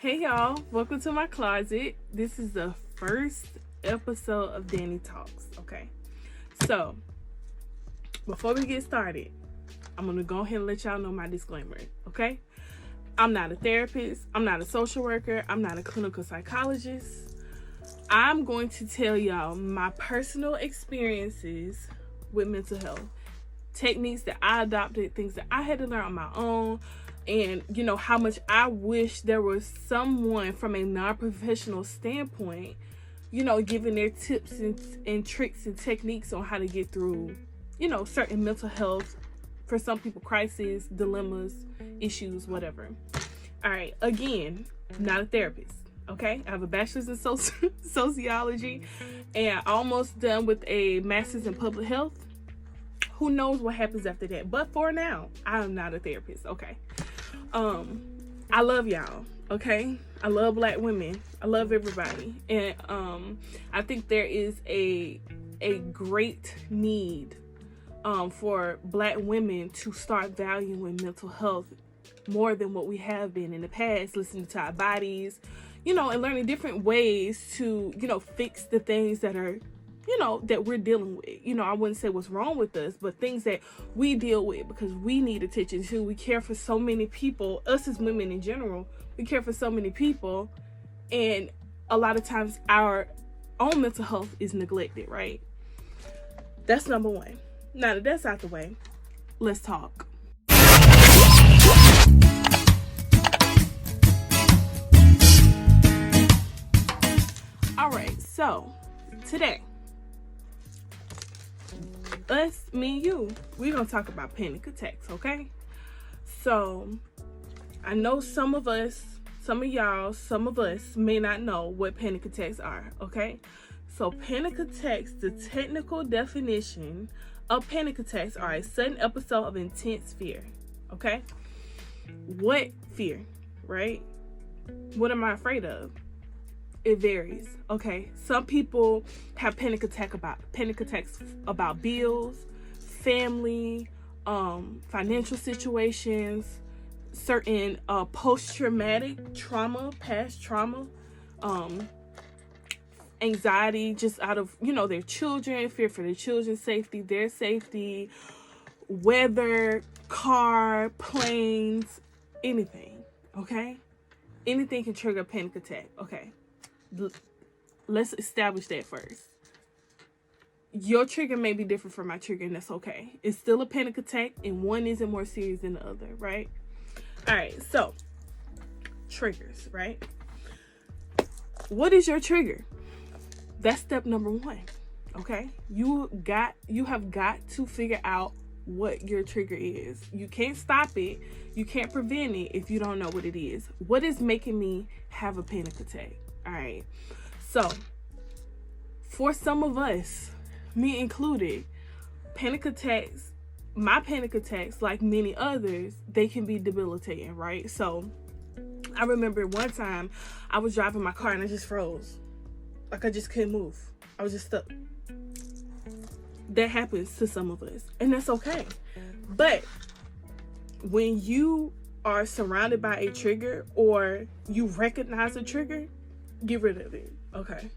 Hey y'all, welcome to my closet. This is the first episode of Danny Talks, okay? So, before we get started, I'm gonna go ahead and let y'all know my disclaimer, okay? I'm not a therapist, I'm not a social worker, I'm not a clinical psychologist. I'm going to tell y'all my personal experiences with mental health, techniques that I adopted, things that I had to learn on my own, and how much I wish there was someone from a non-professional standpoint, giving their tips and tricks and techniques on how to get through, certain mental health, for some people, crises, dilemmas, issues, whatever. All right, again, not a therapist, okay? I have a bachelor's in sociology and almost done with a master's in public health. Who knows what happens after that? But for now, I am not a therapist, okay? I love y'all, okay? I love Black women. I love everybody. And I think there is a great need for Black women to start valuing mental health more than what we have been in the past, listening to our bodies, and learning different ways to, fix the things that are that we're dealing with. I wouldn't say what's wrong with us, but things that we deal with because we need attention too. We care for so many people, us as women in general, we care for so many people, and a lot of times our own mental health is neglected, right? That's number one. Now that that's out the way, let's talk. All right, so today, me and you, we're gonna talk about panic attacks, okay? So I know some of us may not know what panic attacks are, okay? So panic attacks, the technical definition of panic attacks are a sudden episode of intense fear, okay? What fear, right? What am I afraid of? It varies, okay? Some people have panic attacks about bills, family, financial situations, certain post-traumatic trauma, past trauma, anxiety just out of, their children, fear for their children's safety, their safety, weather, car, planes, anything, okay? Anything can trigger a panic attack, okay? Let's establish that first. Your trigger may be different from my trigger, and that's okay. It's still a panic attack, and one isn't more serious than the other, right? All right, so triggers, right? What is your trigger? That's step number one, okay? You have got to figure out what your trigger is. You can't stop it. You can't prevent it if you don't know what it is. What is making me have a panic attack? All right, so for some of us, me included, my panic attacks, like many others, they can be debilitating, right? So I remember one time I was driving my car and I just froze. Like I just couldn't move. I was just stuck. That happens to some of us, and that's okay. But when you are surrounded by a trigger or you recognize a trigger, get rid of it, okay?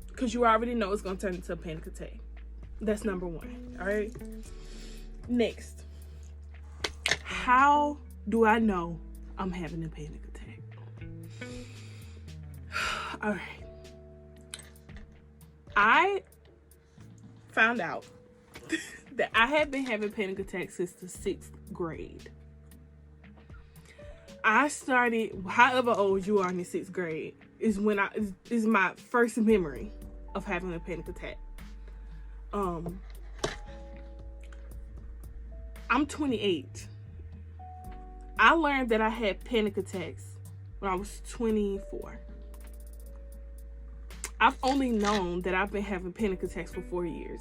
Because you already know it's going to turn into a panic attack. That's number one, all right? Next, how do I know I'm having a panic attack? All right. I found out that I have been having panic attacks since the 6th grade. I started, however old you are in the 6th grade, is my first memory of having a panic attack. I'm 28. I learned that I had panic attacks when I was 24. I've only known that I've been having panic attacks for 4 years.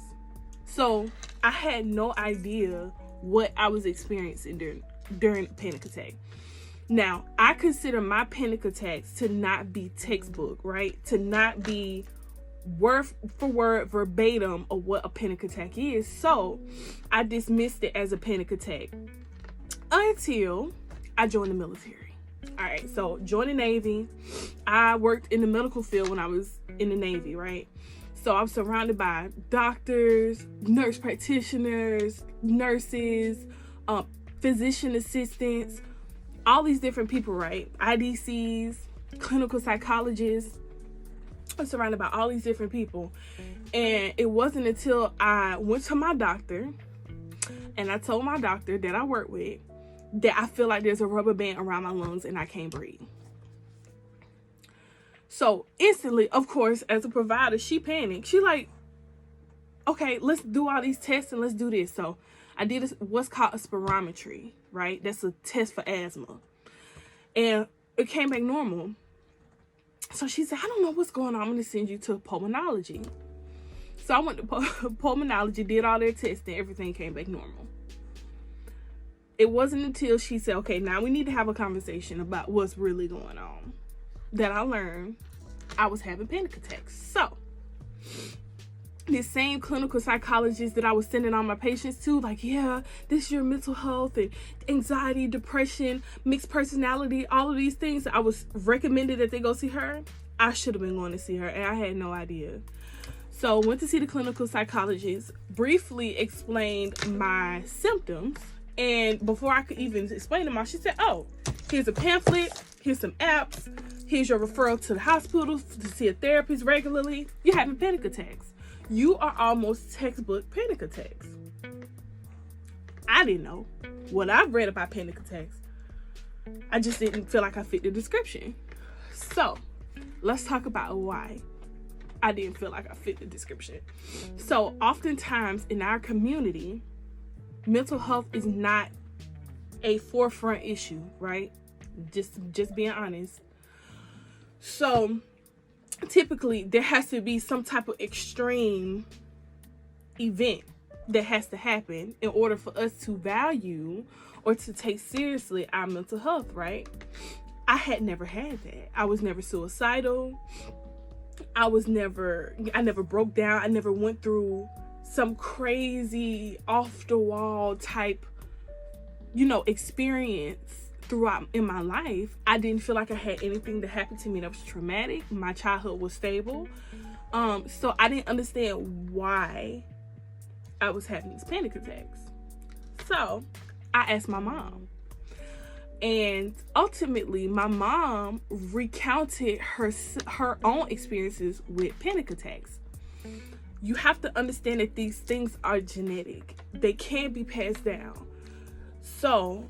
So I had no idea what I was experiencing during a panic attack. Now, I consider my panic attacks to not be textbook, right? To not be word for word verbatim of what a panic attack is. So I dismissed it as a panic attack until I joined the military. All right, so joined the Navy. I worked in the medical field when I was in the Navy, right? So I'm surrounded by doctors, nurse practitioners, nurses, physician assistants, all these different people, right? IDCs, clinical psychologists. I'm surrounded by all these different people. And it wasn't until I went to my doctor and I told my doctor that I work with that I feel like there's a rubber band around my lungs and I can't breathe. So instantly, of course, as a provider, she panicked. She like, okay, let's do all these tests and let's do this. So I did what's called a spirometry, right? That's a test for asthma. And it came back normal. So she said, I don't know what's going on. I'm going to send you to pulmonology. So I went to pulmonology, did all their tests, and everything came back normal. It wasn't until she said, okay, now we need to have a conversation about what's really going on, that I learned I was having panic attacks. So this same clinical psychologist that I was sending all my patients to, like, yeah, this is your mental health and anxiety, depression, mixed personality, all of these things. I was recommended that they go see her. I should have been going to see her, and I had no idea. So went to see the clinical psychologist, briefly explained my symptoms, and before I could even explain them all, she said, oh, here's a pamphlet, here's some apps, here's your referral to the hospital to see a therapist regularly. You're having panic attacks. You are almost textbook panic attacks. I didn't know. What I've read about panic attacks, I just didn't feel like I fit the description. So let's talk about why I didn't feel like I fit the description. So oftentimes in our community, mental health is not a forefront issue, right? Just being honest. So typically there has to be some type of extreme event that has to happen in order for us to value or to take seriously our mental health, right? I had never had that. I was never suicidal. I never broke down. I never went through some crazy off the wall type, experience throughout in my life. I didn't feel like I had anything that happened to me that was traumatic. My childhood was stable. So I didn't understand why I was having these panic attacks. So I asked my mom. And ultimately, my mom recounted her own experiences with panic attacks. You have to understand that these things are genetic. They can't be passed down. So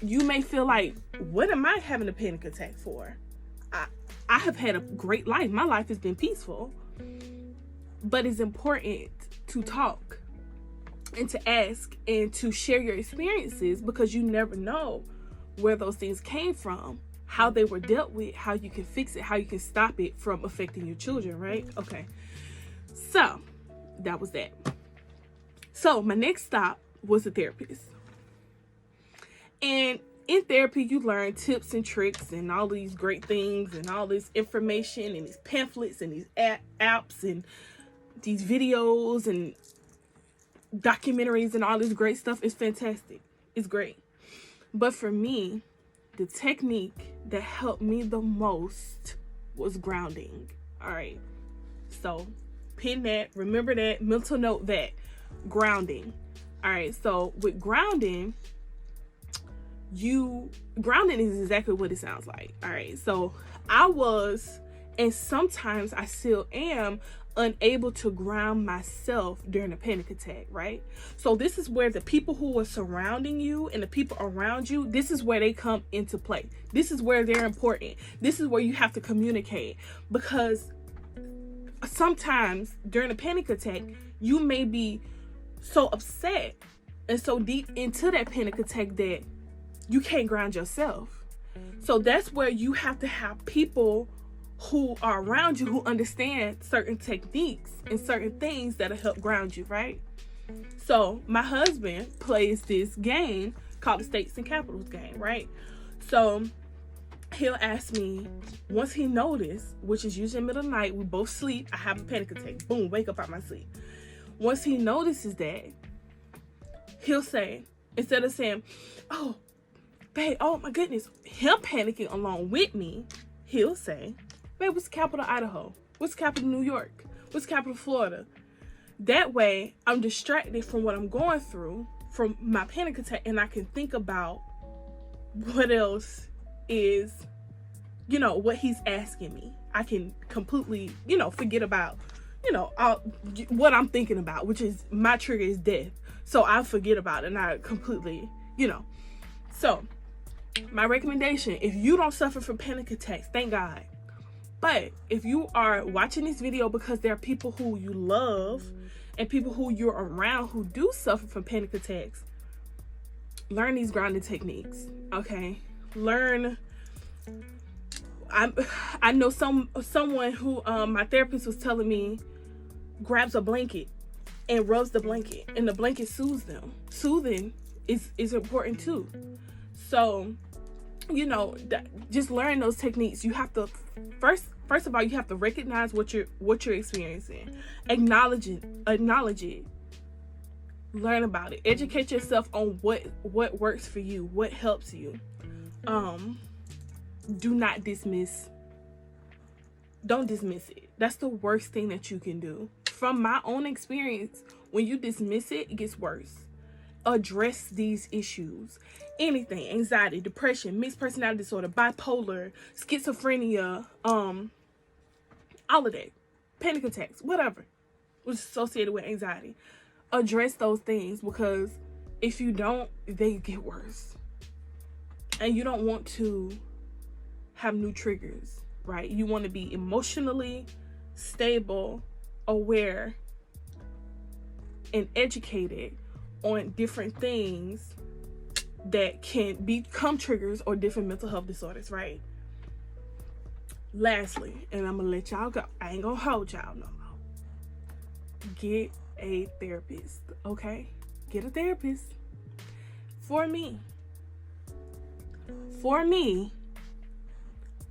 you may feel like, what am I having a panic attack for? I have had a great life. My life has been peaceful. But it's important to talk and to ask and to share your experiences, because you never know where those things came from, how they were dealt with, how you can fix it, how you can stop it from affecting your children, right? Okay. So that was that. So my next stop was a therapist. And in therapy, you learn tips and tricks and all these great things and all this information and these pamphlets and these apps and these videos and documentaries and all this great stuff. Is fantastic. It's great. But for me, the technique that helped me the most was grounding. All right. So pin that, remember that, mental note that, grounding. All right. So with grounding is exactly what it sounds like. All right. So I was, and sometimes I still am, unable to ground myself during a panic attack, right? So this is where the people who are surrounding you and the people around you, this is where they come into play. This is where they're important. This is where you have to communicate, because sometimes during a panic attack, you may be so upset and so deep into that panic attack that you can't ground yourself. So that's where you have to have people who are around you who understand certain techniques and certain things that'll help ground you, right? So my husband plays this game called the States and Capitals game, right? So he'll ask me, once he notices, which is usually in the middle of the night, we both sleep, I have a panic attack, boom, wake up out my sleep. Once he notices that, he'll say, instead of saying, oh, babe, oh my goodness, him panicking along with me, he'll say, babe, what's the capital of Idaho? What's the capital of New York? What's the capital of Florida? That way, I'm distracted from what I'm going through, from my panic attack, and I can think about what else is, you know, what he's asking me. I can completely, you know, forget about, you know, what I'm thinking about, which is my trigger is death. So I forget about it and I completely, you know. So my recommendation, if you don't suffer from panic attacks, thank God. But if you are watching this video because there are people who you love and people who you're around who do suffer from panic attacks, learn these grounding techniques, okay? Learn. I know someone who my therapist was telling me grabs a blanket and rubs the blanket, and the blanket soothes them. Soothing is important too. So, you know, just learn those techniques. You have to first of all, you have to recognize what you're experiencing, acknowledge it, learn about it, educate yourself on what works for you, what helps you. Do not dismiss. Don't dismiss it. That's the worst thing that you can do. From my own experience, when you dismiss it, it gets worse. Address these issues. Anything, anxiety, depression, mixed personality disorder, bipolar, schizophrenia, all of that, panic attacks, whatever was associated with anxiety. Address those things, because if you don't, they get worse. And you don't want to have new triggers, right? You want to be emotionally stable, aware, and educated on different things that can become triggers or different mental health disorders, right? Lastly, and I'm gonna let y'all go, I ain't gonna hold y'all no more. Get a therapist, okay? Get a therapist. For me,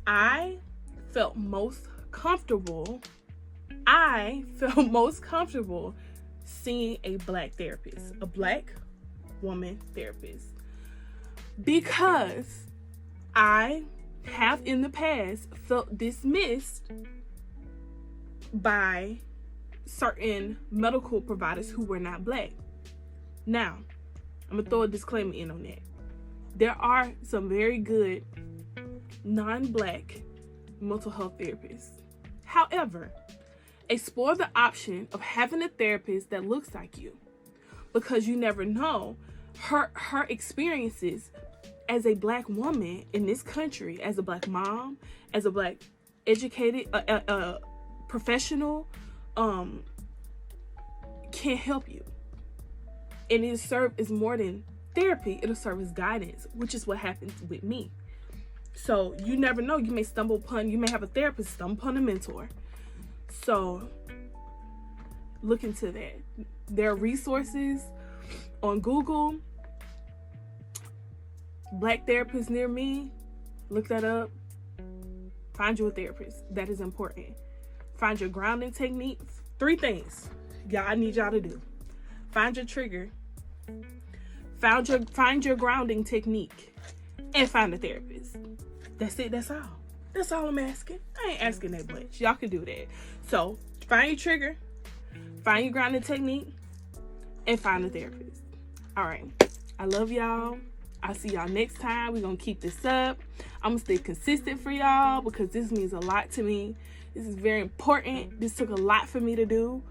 I felt most comfortable seeing a black therapist, a black woman therapist, because I have in the past felt dismissed by certain medical providers who were not black. Now, I'm gonna throw a disclaimer in on that. There are some very good non-black mental health therapists. However, explore the option of having a therapist that looks like you, because you never know her experiences as a black woman in this country, as a black mom, as a black educated professional, can help you. And it'll serve as more than therapy, it'll serve as guidance, which is what happens with me. So you never know, you may have a therapist stumble upon a mentor. So look into that. There are resources on Google, black therapists near me, look that up. Find you a therapist. That is important. Find your grounding techniques. 3 things I need y'all to do. Find your trigger, find your grounding technique, and find a therapist. That's it. That's all I'm asking. I ain't asking that much. Y'all can do that. So find your trigger, find your grounding technique, and find a therapist. All right. I love y'all. I'll see y'all next time. We're going to keep this up. I'm going to stay consistent for y'all, because this means a lot to me. This is very important. This took a lot for me to do.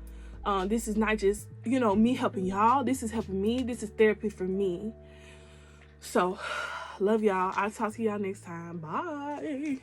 This is not just, me helping y'all. This is helping me. This is therapy for me. So, love y'all. I'll talk to y'all next time. Bye.